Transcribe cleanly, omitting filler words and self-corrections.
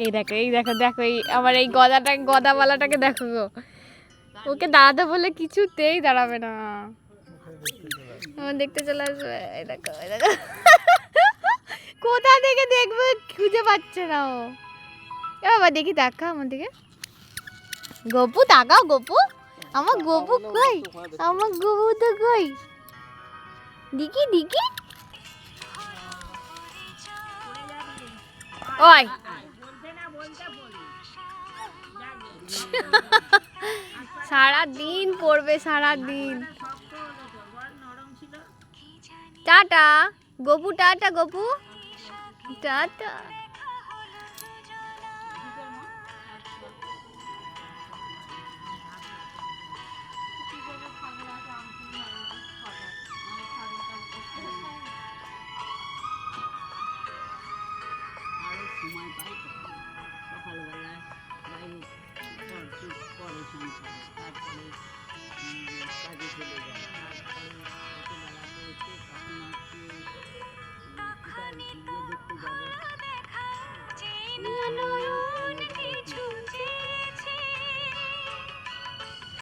এই দেখো এই দেখো দেখো এই আমার এই গদাওয়ালাটাকে দেখো গো, ওকে দাঁড়াতে বলে কিছুতেই দাঁড়াবে না, আমার দেখতে চলে আসবে। এই দেখো এই দেখো কোথা থেকে দেখবে খুঁজে পাচ্ছে না ও। বাবা দেখি দেখা আমার দিকে, গপু তাকাও গপু, আমার গপু কই, আমার গপু তো কই, দিকি দিকি ওই সারা দিন পড়বে সারা দিন। Tata Gopu, tata Gopu, tata.